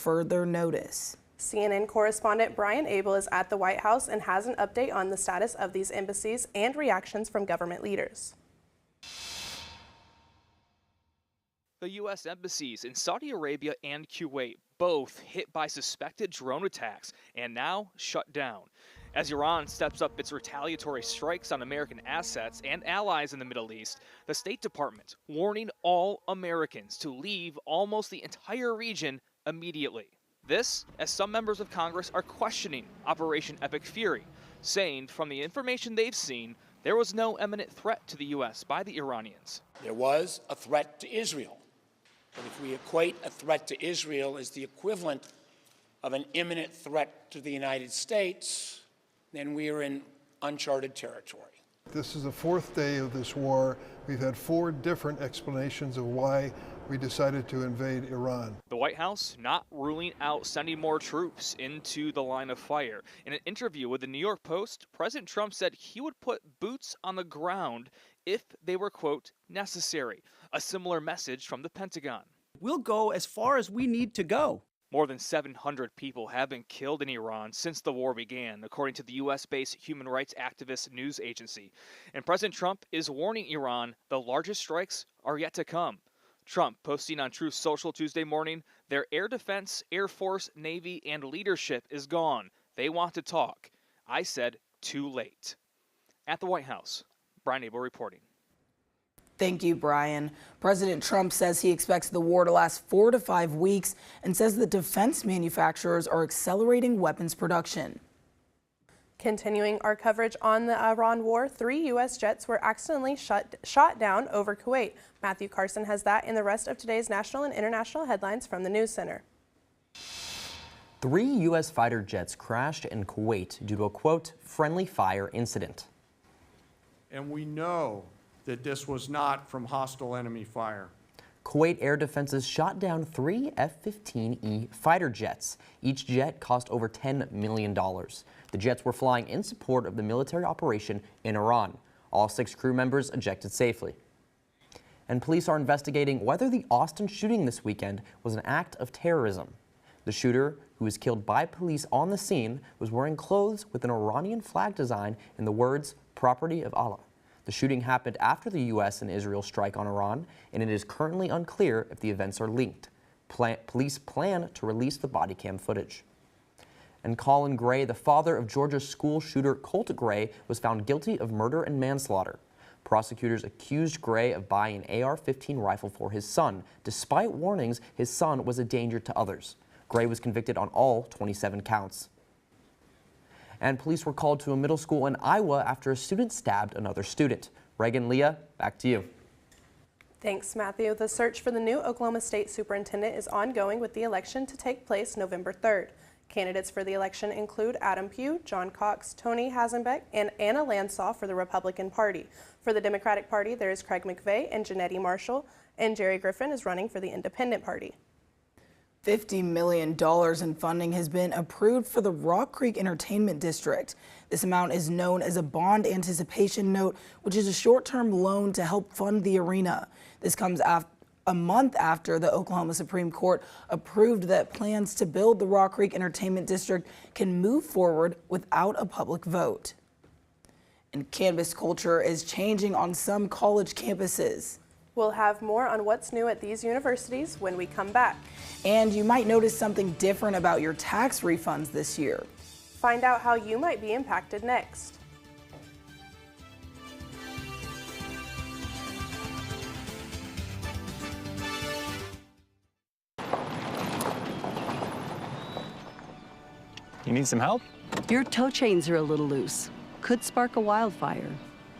further notice. CNN correspondent Brian Abel is at the White House and has an update on the status of these embassies and reactions from government leaders. The U.S. embassies in Saudi Arabia and Kuwait both hit by suspected drone attacks and now shut down. As Iran steps up its retaliatory strikes on American assets and allies in the Middle East, the State Department warning all Americans to leave almost the entire region immediately. This, as some members of Congress are questioning Operation Epic Fury, saying from the information they've seen, there was no imminent threat to the U.S. by the Iranians. There was a threat to Israel. But if we equate a threat to Israel as the equivalent of an imminent threat to the United States, then we are in uncharted territory. This is the fourth day of this war. We've had 4 different explanations of why we decided to invade Iran. The White House not ruling out sending more troops into the line of fire. In an interview with the New York Post, President Trump said he would put boots on the ground if they were, quote, necessary. A similar message from the Pentagon. We'll go as far as we need to go. More than 700 people have been killed in Iran since the war began, according to the U.S.-based human rights activist news agency. And President Trump is warning Iran the largest strikes are yet to come. Trump posting on Truth Social Tuesday morning, their air defense, Air Force, Navy, and leadership is gone. They want to talk. I said, too late. At the White House, Brian Abel reporting. Thank you, Brian. President Trump says he expects the war to last 4 to 5 weeks and says the defense manufacturers are accelerating weapons production. Continuing our coverage on the Iran war, 3 U.S. jets were accidentally shot down over Kuwait. Matthew Carson has that in the rest of today's national and international headlines from the News Center. 3 U.S. fighter jets crashed in Kuwait due to a, quote, friendly fire incident. And we know that this was not from hostile enemy fire. Kuwait Air Defenses shot down 3 F-15E fighter jets. Each jet cost over $10 million. The jets were flying in support of the military operation in Iran. All 6 crew members ejected safely. And police are investigating whether the Austin shooting this weekend was an act of terrorism. The shooter, who was killed by police on the scene, was wearing clothes with an Iranian flag design and the words, "Property of Allah." The shooting happened after the U.S. and Israel strike on Iran, and it is currently unclear if the events are linked. Police plan to release the body cam footage. And Colin Gray, the father of Georgia's school shooter Colt Gray, was found guilty of murder and manslaughter. Prosecutors accused Gray of buying an AR-15 rifle for his son, despite warnings his son was a danger to others. Gray was convicted on all 27 counts. And police were called to a middle school in Iowa after a student stabbed another student. Reagan, Leah, back to you. Thanks, Matthew. The search for the new Oklahoma State Superintendent is ongoing with the election to take place November 3rd. Candidates for the election include Adam Pugh, John Cox, Tony Hasenbeck, and Anna Lansaw for the Republican Party. For the Democratic Party, there is Craig McVeigh and Janetti Marshall, and Jerry Griffin is running for the Independent Party. $50 million in funding has been approved for the Rock Creek Entertainment District. This amount is known as a bond anticipation note, which is a short-term loan to help fund the arena. This comes a month after the Oklahoma Supreme Court approved that plans to build the Rock Creek Entertainment District can move forward without a public vote. And cannabis culture is changing on some college campuses. We'll have more on what's new at these universities when we come back. And you might notice something different about your tax refunds this year. Find out how you might be impacted next. You need some help? Your tow chains are a little loose. Could spark a wildfire.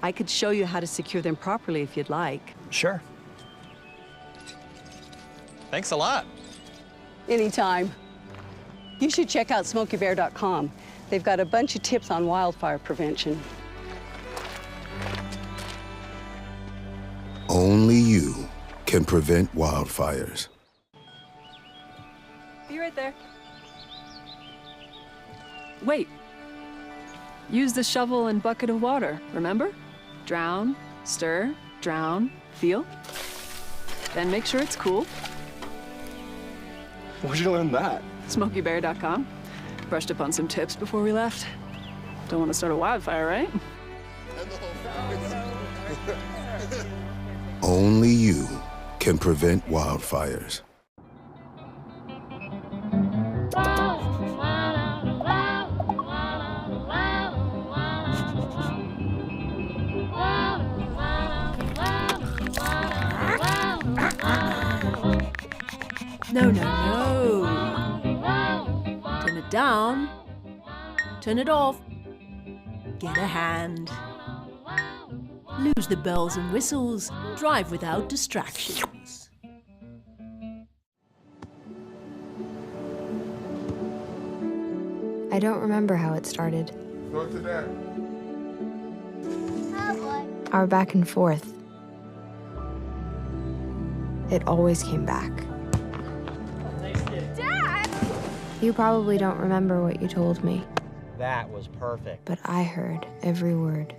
I could show you how to secure them properly if you'd like. Sure. Thanks a lot. Anytime. You should check out SmokeyBear.com. They've got a bunch of tips on wildfire prevention. Only you can prevent wildfires. Be right there. Wait. Use the shovel and bucket of water, remember? Drown, stir, drown, feel. Then make sure it's cool. Where'd you learn that? SmokeyBear.com. Brushed up on some tips before we left. Don't want to start a wildfire, right? Only you can prevent wildfires. No, no, no. Turn it down. Turn it off. Get a hand. Lose the bells and whistles. Drive without distractions. I don't remember how it started. Go to that. Our back and forth. It always came back. Dad! You probably don't remember what you told me, That was perfect. but I heard every word.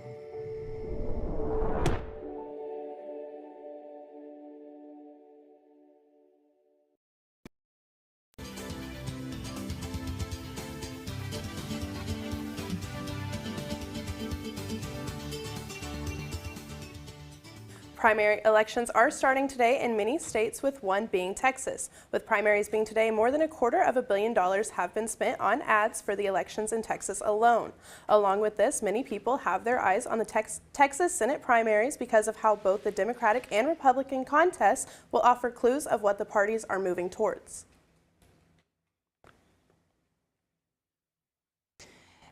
Primary elections are starting today in many states, with one being Texas. With primaries being today, more than $250 million have been spent on ads for the elections in Texas alone. Along with this, many people have their eyes on the Texas Senate primaries because of how both the Democratic and Republican contests will offer clues of what the parties are moving towards.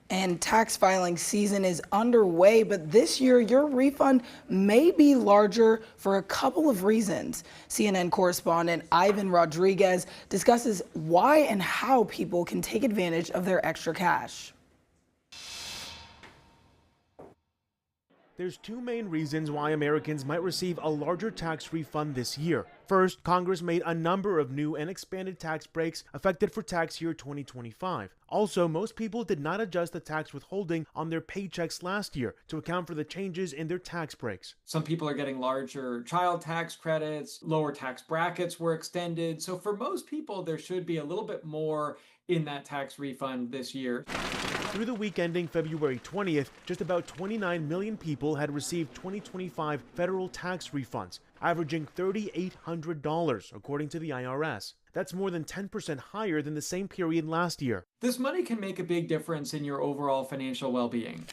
And tax filing season is underway, but this year your refund may be larger for a couple of reasons. CNN correspondent Ivan Rodriguez discusses why and how people can take advantage of their extra cash. There's two main reasons why Americans might receive a larger tax refund this year. First, Congress made a number of new and expanded tax breaks effective for tax year 2025. Also, most people did not adjust the tax withholding on their paychecks last year to account for the changes in their tax breaks. Some people are getting larger child tax credits, lower tax brackets were extended. So for most people, there should be a little bit more in that tax refund this year. Through the week ending February 20th, just about 29 million people had received 2025 federal tax refunds, averaging $3,800, according to the IRS. That's more than 10% higher than the same period last year. This money can make a big difference in your overall financial well-being.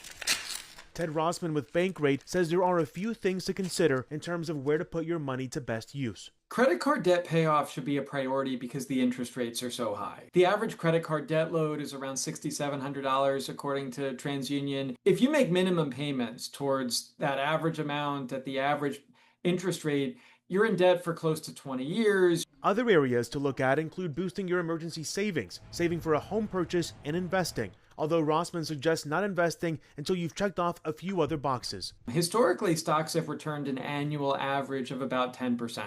Ted Rossman with Bankrate says there are a few things to consider in terms of where to put your money to best use. Credit card debt payoff should be a priority because the interest rates are so high. The average credit card debt load is around $6,700 according to TransUnion. If you make minimum payments towards that average amount at the average interest rate, you're in debt for close to 20 years. Other areas to look at include boosting your emergency savings, saving for a home purchase, and investing. Although Rossman suggests not investing until you've checked off a few other boxes. Historically, stocks have returned an annual average of about 10%.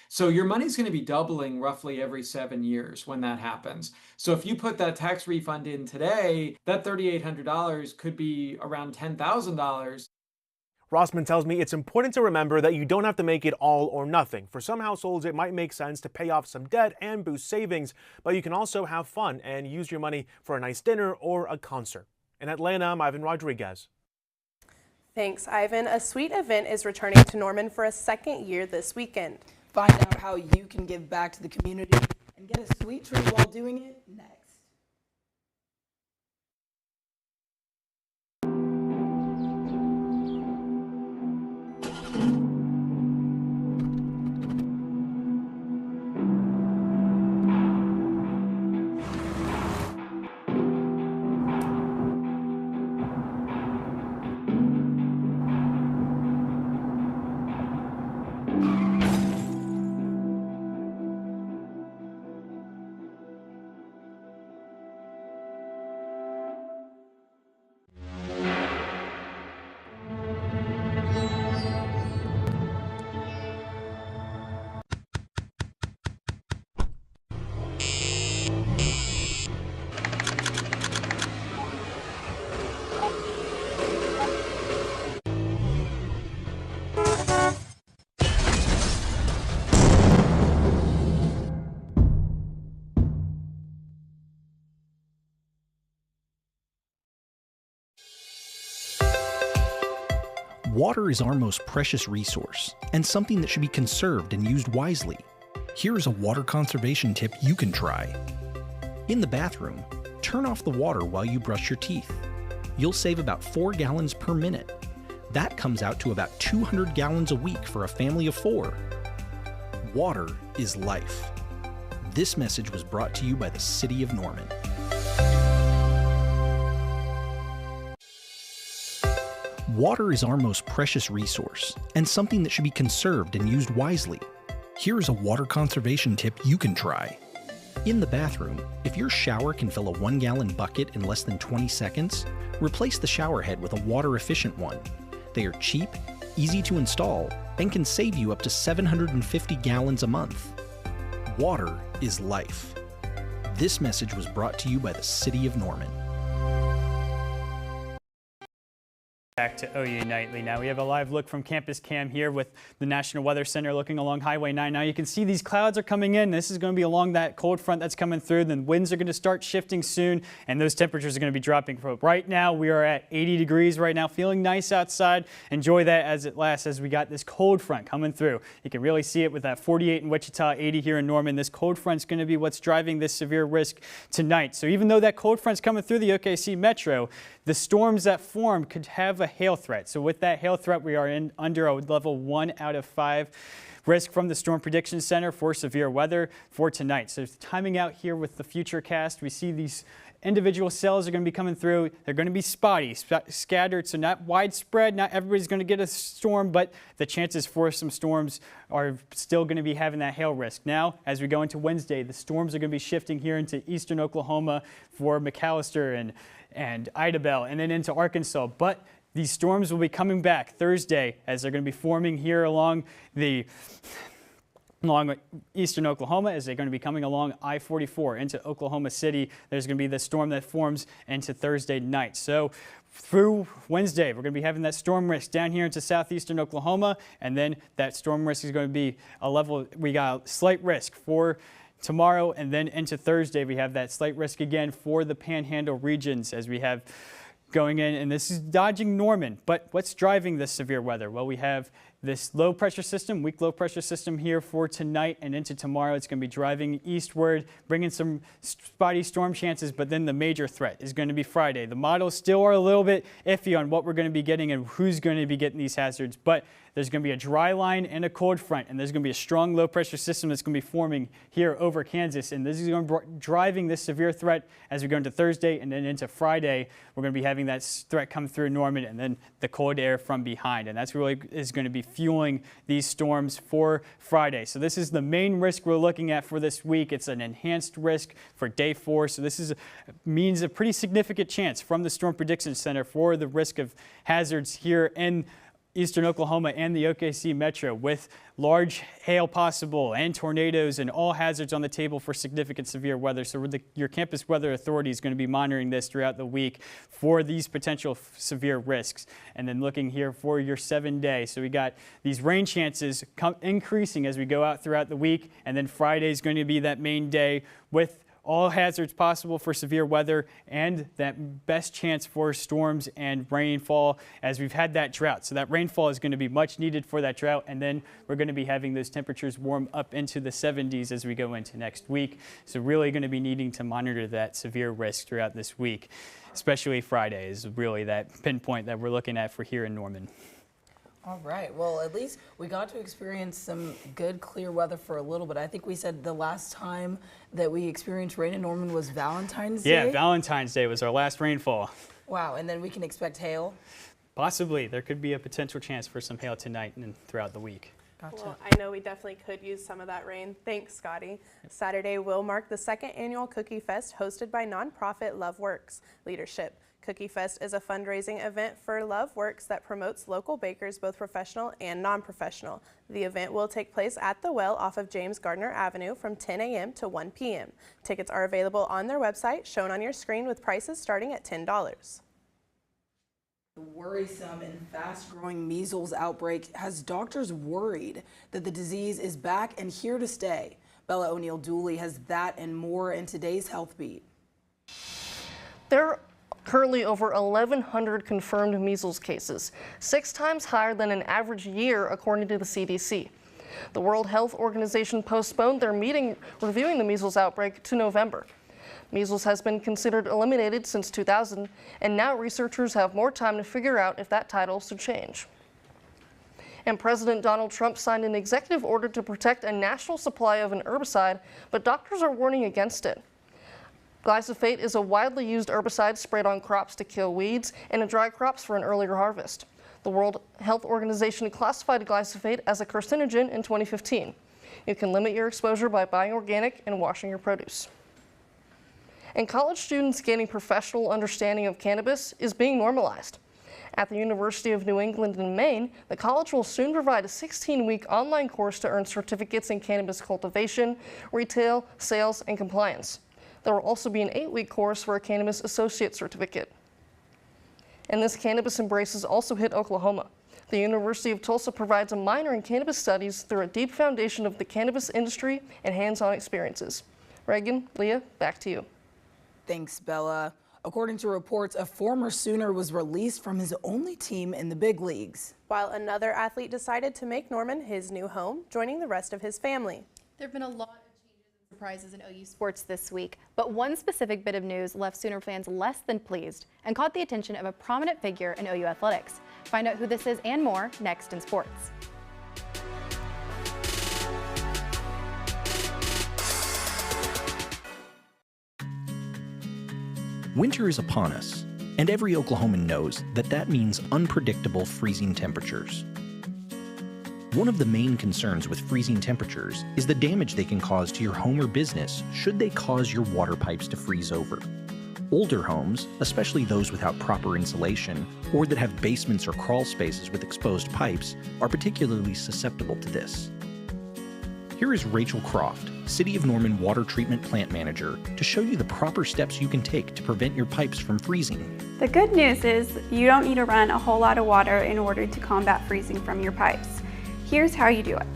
So your money's going to be doubling roughly every 7 years when that happens. So if you put that tax refund in today, that $3,800 could be around $10,000. Rossman tells me it's important to remember that you don't have to make it all or nothing. For some households, it might make sense to pay off some debt and boost savings, but you can also have fun and use your money for a nice dinner or a concert. In Atlanta, I'm Ivan Rodriguez. Thanks, Ivan. A sweet event is returning to Norman for a second year this weekend. Find out how you can give back to the community and get a sweet treat while doing it next. Water is our most precious resource, and something that should be conserved and used wisely. Here is a water conservation tip you can try. In the bathroom, turn off the water while you brush your teeth. You'll save about 4 gallons per minute. That comes out to about 200 gallons a week for a family of 4. Water is life. This message was brought to you by the City of Norman. Water is our most precious resource, and something that should be conserved and used wisely. Here is a water conservation tip you can try. In the bathroom, if your shower can fill a 1-gallon bucket in less than 20 seconds, replace the shower head with a water-efficient one. They are cheap, easy to install, and can save you up to 750 gallons a month. Water is life. This message was brought to you by the City of Norman. Back to OU Nightly now. We have a live look from Campus Cam here with the National Weather Center looking along Highway 9. Now you can see these clouds are coming in. This is going to be along that cold front that's coming through. Then winds are going to start shifting soon, and those temperatures are going to be dropping. Right now we are at 80 degrees right now, feeling nice outside. Enjoy that as it lasts, as we got this cold front coming through. You can really see it with that 48 in Wichita, 80 here in Norman. This cold front's going to be what's driving this severe risk tonight. So even though that cold front's coming through the OKC metro, the storms that form could have a hail threat. So with that hail threat, we are under a level 1 out of 5 risk from the Storm Prediction Center for severe weather for tonight. So timing out here with the Futurecast, we see these individual cells are going to be coming through. They're going to be spotty, scattered, so not widespread. Not everybody's going to get a storm, but the chances for some storms are still going to be having that hail risk. Now, as we go into Wednesday, the storms are going to be shifting here into eastern Oklahoma for McAllister and Idabel, and then into Arkansas. But these storms will be coming back Thursday as they're going to be forming here along eastern Oklahoma, as they're going to be coming along I-44 into Oklahoma City. There's going to be the storm that forms into Thursday night. So through Wednesday, we're going to be having that storm risk down here into southeastern Oklahoma, and then that storm risk is going to be a level, we got a slight risk for tomorrow, and then into Thursday we have that slight risk again for the Panhandle regions as we have going in, and this is dodging Norman. But what's driving this severe weather? Well, we have this low pressure system, weak low pressure system here for tonight and into tomorrow. It's going to be driving eastward, bringing some spotty storm chances, but then the major threat is going to be Friday. The models still are a little bit iffy on what we're going to be getting and who's going to be getting these hazards, but there's going to be a dry line and a cold front, and there's going to be a strong low pressure system that's going to be forming here over Kansas, and this is going to be driving this severe threat as we go into Thursday, and then into Friday we're going to be having that threat come through Norman, and then the cold air from behind, and that's really is going to be fueling these storms for Friday. So this is the main risk we're looking at for this week. It's an enhanced risk for day 4, so this means a pretty significant chance from the Storm Prediction Center for the risk of hazards here in eastern Oklahoma and the OKC metro, with large hail possible and tornadoes and all hazards on the table for significant severe weather. So your campus weather authority is going to be monitoring this throughout the week for these potential severe risks. And then looking here for your 7-day. So we got these rain chances increasing as we go out throughout the week. And then Friday is going to be that main day with all hazards possible for severe weather and that best chance for storms and rainfall as we've had that drought. So that rainfall is going to be much needed for that drought, and then we're going to be having those temperatures warm up into the 70s as we go into next week. So really going to be needing to monitor that severe risk throughout this week, especially Friday is really that pinpoint that we're looking at for here in Norman. All right. Well, at least we got to experience some good, clear weather for a little bit. I think we said the last time that we experienced rain in Norman was Valentine's Day. Yeah, Valentine's Day was our last rainfall. Wow. And then we can expect hail? Possibly. There could be a potential chance for some hail tonight and throughout the week. Gotcha. Well, I know we definitely could use some of that rain. Thanks, Scotty. Saturday will mark the 2nd annual Cookie Fest hosted by nonprofit LoveWorks Leadership. Cookie Fest is a fundraising event for LoveWorks that promotes local bakers, both professional and non-professional. The event will take place at The Well off of James Gardner Avenue from 10 a.m. to 1 p.m. Tickets are available on their website, shown on your screen, with prices starting at $10. The worrisome and fast-growing measles outbreak has doctors worried that the disease is back and here to stay. Bella O'Neill Dooley has that and more in today's Health Beat. There currently over 1,100 confirmed measles cases, 6 times higher than an average year according to the CDC. The World Health Organization postponed their meeting reviewing the measles outbreak to November. Measles has been considered eliminated since 2000, and now researchers have more time to figure out if that title should change. And President Donald Trump signed an executive order to protect a national supply of an herbicide, but doctors are warning against it. Glyphosate is a widely used herbicide sprayed on crops to kill weeds and in dry crops for an earlier harvest. The World Health Organization classified glyphosate as a carcinogen in 2015. You can limit your exposure by buying organic and washing your produce. And college students gaining professional understanding of cannabis is being normalized. At the University of New England in Maine, the college will soon provide a 16-week online course to earn certificates in cannabis cultivation, retail, sales, and compliance. There will also be an 8-week course for a cannabis associate certificate. And this cannabis embrace has also hit Oklahoma. The University of Tulsa provides a minor in cannabis studies through a deep foundation of the cannabis industry and hands-on experiences. Reagan, Leah, back to you. Thanks, Bella. According to reports, a former Sooner was released from his only team in the big leagues, while another athlete decided to make Norman his new home, joining the rest of his family. There have been a lot of changes and surprises in OU sports this week, but one specific bit of news left Sooner fans less than pleased and caught the attention of a prominent figure in OU athletics. Find out who this is and more next in sports. Winter is upon us, and every Oklahoman knows that that means unpredictable freezing temperatures. One of the main concerns with freezing temperatures is the damage they can cause to your home or business should they cause your water pipes to freeze over. Older homes, especially those without proper insulation or that have basements or crawl spaces with exposed pipes, are particularly susceptible to this. Here is Rachel Croft, City of Norman Water Treatment Plant Manager, to show you the proper steps you can take to prevent your pipes from freezing. The good news is you don't need to run a whole lot of water in order to combat freezing from your pipes. Here's how you do it.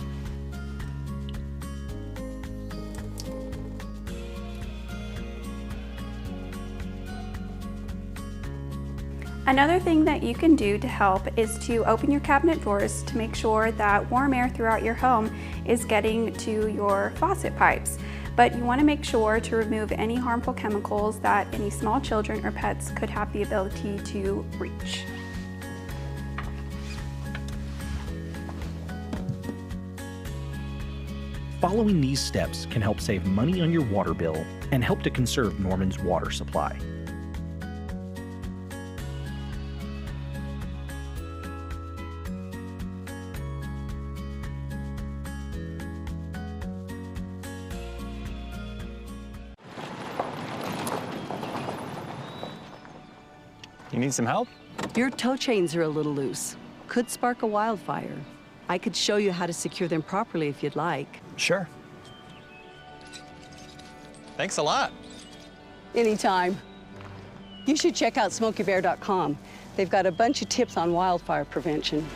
Another thing that you can do to help is to open your cabinet drawers to make sure that warm air throughout your home is getting to your faucet pipes. But you want to make sure to remove any harmful chemicals that any small children or pets could have the ability to reach. Following these steps can help save money on your water bill and help to conserve Norman's water supply. You need some help? Your tow chains are a little loose. Could spark a wildfire. I could show you how to secure them properly if you'd like. Sure. Thanks a lot. Anytime. You should check out SmokeyBear.com. They've got a bunch of tips on wildfire prevention.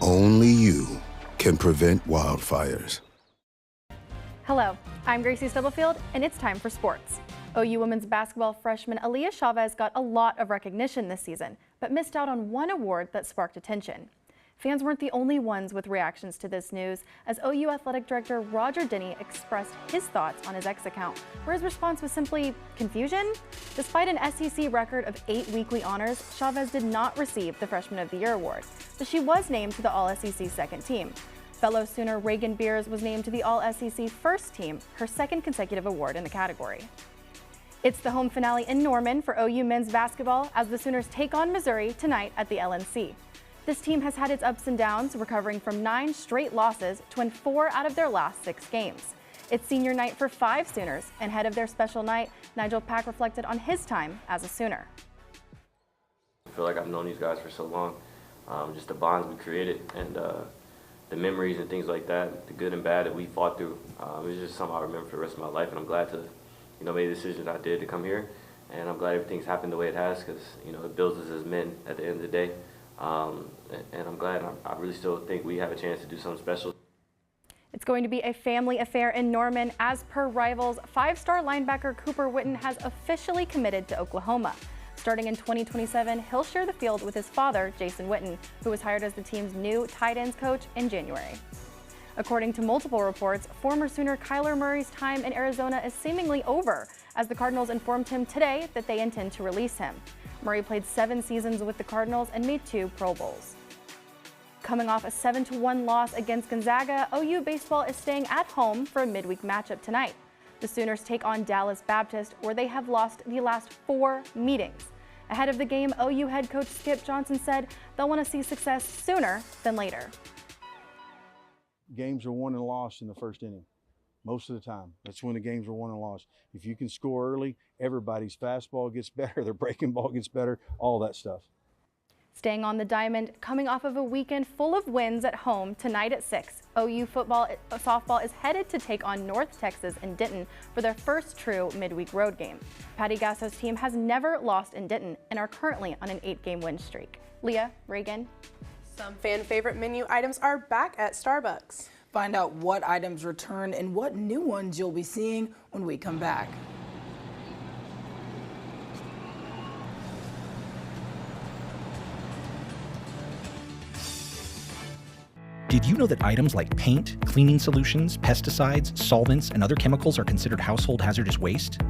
Only you can prevent wildfires. Hello, I'm Gracie Stubblefield, and it's time for sports. OU women's basketball freshman Aaliyah Chavez got a lot of recognition this season, but missed out on one award that sparked attention. Fans weren't the only ones with reactions to this news, as OU athletic director Roger Denny expressed his thoughts on his X account, where his response was simply confusion. Despite an SEC record of 8 weekly honors, Chavez did not receive the Freshman of the Year award, but she was named to the All-SEC second team. Fellow Sooner Reagan Beers was named to the All-SEC first team, her second consecutive award in the category. It's the home finale in Norman for OU men's basketball as the Sooners take on Missouri tonight at the LNC. This team has had its ups and downs, recovering from 9 straight losses to win 4 out of their last 6 games. It's senior night for 5 Sooners, and head of their special night, Nigel Pack reflected on his time as a Sooner. I feel like I've known these guys for so long, just the bonds we created and the memories and things like that, the good and bad that we fought through. It's just something I remember for the rest of my life, and I'm glad to made the decision I did to come here, and I'm glad everything's happened the way it has, because it builds us as men at the end of the day, and I'm glad. I really still think we have a chance to do something special. It's going to be a family affair in Norman. As per Rivals, 5-star linebacker Cooper Witten has officially committed to Oklahoma. Starting in 2027, he'll share the field with his father, Jason Witten, who was hired as the team's new tight ends coach in January. According to multiple reports, former Sooner Kyler Murray's time in Arizona is seemingly over, as the Cardinals informed him today that they intend to release him. Murray played 7 seasons with the Cardinals and made 2 Pro Bowls. Coming off a 7-1 loss against Gonzaga, OU baseball is staying at home for a midweek matchup tonight. The Sooners take on Dallas Baptist, where they have lost the last 4 meetings. Ahead of the game, OU head coach Skip Johnson said they'll want to see success sooner than later. Games are won and lost in the first inning. Most of the time, that's when the games are won and lost. If you can score early, everybody's fastball gets better, their breaking ball gets better, all that stuff. Staying on the diamond, coming off of a weekend full of wins at home, tonight at 6, OU softball is headed to take on North Texas in Denton for their first true midweek road game. Patty Gasso's team has never lost in Denton and are currently on an 8-game win streak. Leah, Reagan. Some fan favorite menu items are back at Starbucks. Find out what items return and what new ones you'll be seeing when we come back. Did you know that items like paint, cleaning solutions, pesticides, solvents, and other chemicals are considered household hazardous waste?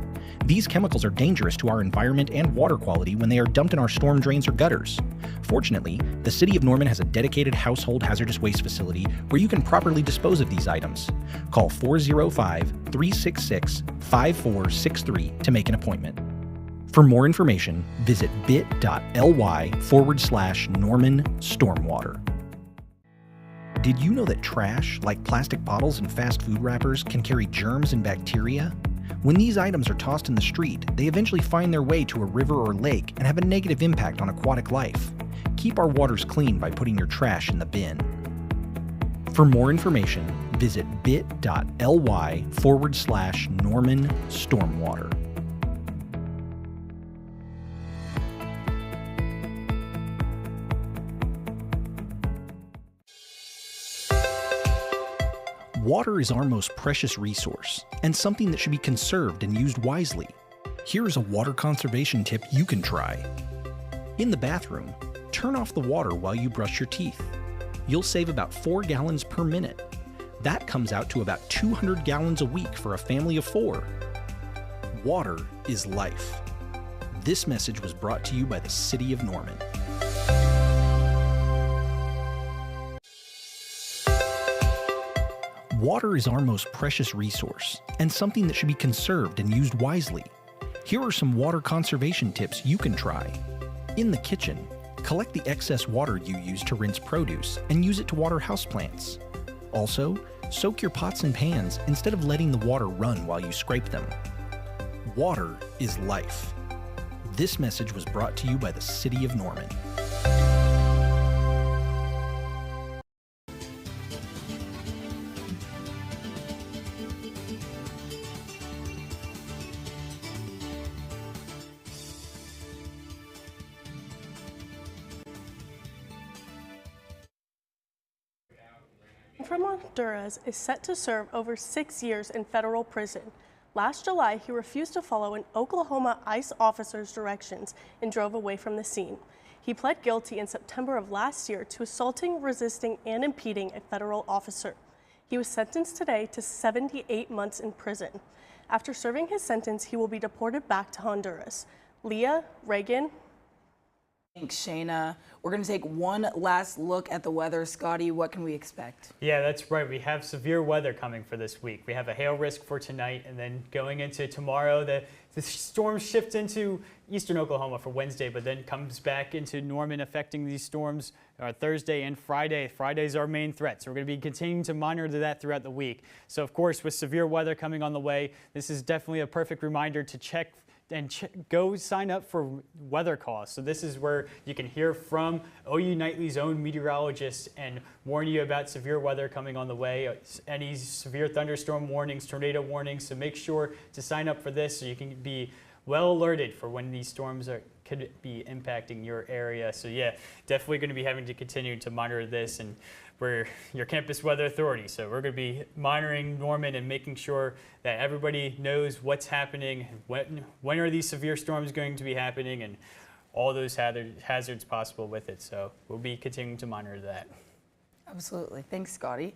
These chemicals are dangerous to our environment and water quality when they are dumped in our storm drains or gutters. Fortunately, the City of Norman has a dedicated household hazardous waste facility where you can properly dispose of these items. Call 405-366-5463 to make an appointment. For more information, visit bit.ly/Norman Stormwater. Did you know that trash, like plastic bottles and fast food wrappers, can carry germs and bacteria? When these items are tossed in the street, they eventually find their way to a river or lake and have a negative impact on aquatic life. Keep our waters clean by putting your trash in the bin. For more information, visit bit.ly/Norman Stormwater. Water is our most precious resource, and something that should be conserved and used wisely. Here is a water conservation tip you can try. In the bathroom, turn off the water while you brush your teeth. You'll save about 4 gallons per minute. That comes out to about 200 gallons a week for a family of 4. Water is life. This message was brought to you by the City of Norman. Water is our most precious resource, and something that should be conserved and used wisely. Here are some water conservation tips you can try. In the kitchen, collect the excess water you use to rinse produce and use it to water houseplants. Also, soak your pots and pans instead of letting the water run while you scrape them. Water is life. This message was brought to you by the City of Norman. From Honduras is set to serve over 6 years in federal prison. Last July, he refused to follow an Oklahoma ICE officer's directions and drove away from the scene. He pled guilty in September of last year to assaulting, resisting, and impeding a federal officer. He was sentenced today to 78 months in prison. After serving his sentence, he will be deported back to Honduras. Leah, Reagan. Thanks, Shayna. We're going to take one last look at the weather. Scotty, what can we expect? Yeah, that's right. We have severe weather coming for this week. We have a hail risk for tonight, and then going into tomorrow, the storm shifts into eastern Oklahoma for Wednesday, but then comes back into Norman, affecting these storms Thursday and Friday. Friday's our main threat, so we're going to be continuing to monitor that throughout the week. So, of course, with severe weather coming on the way, this is definitely a perfect reminder to check and go sign up for weather calls. So this is where you can hear from OU Nightly's own meteorologist and warn you about severe weather coming on the way, any severe thunderstorm warnings, tornado warnings. So make sure to sign up for this so you can be well alerted for when these storms could be impacting your area. So yeah, definitely going to be having to continue to monitor this, and we're your campus weather authority. So we're going to be monitoring Norman and making sure that everybody knows what's happening, when are these severe storms going to be happening, and all those hazards possible with it. So we'll be continuing to monitor that. Absolutely. Thanks, Scotty.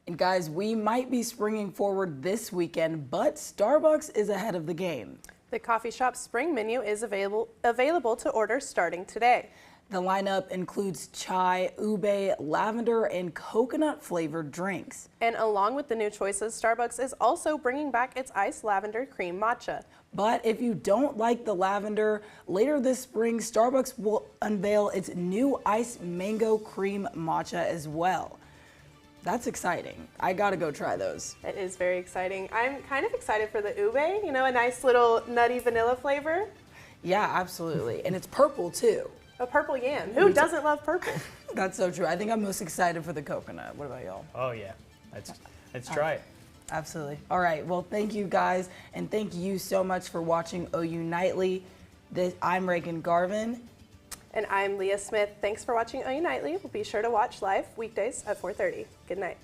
And guys, we might be springing forward this weekend, but Starbucks is ahead of the game. The coffee shop's spring menu is available to order starting today. The lineup includes chai, ube, lavender, and coconut flavored drinks. And along with the new choices, Starbucks is also bringing back its iced lavender cream matcha. But if you don't like the lavender, later this spring, Starbucks will unveil its new iced mango cream matcha as well. That's exciting. I gotta go try those. It is very exciting. I'm kind of excited for the ube, you know, a nice little nutty vanilla flavor. Yeah, absolutely. And it's purple too. A purple yam. Who doesn't love purple? That's so true. I think I'm most excited for the coconut. What about y'all? Oh yeah, let's try it. Absolutely. All right, well, thank you guys, and thank you so much for watching OU Nightly. I'm Reagan Garvin. And I'm Leah Smith. Thanks for watching OU Nightly. We'll be sure to watch live weekdays at 4:30. Good night.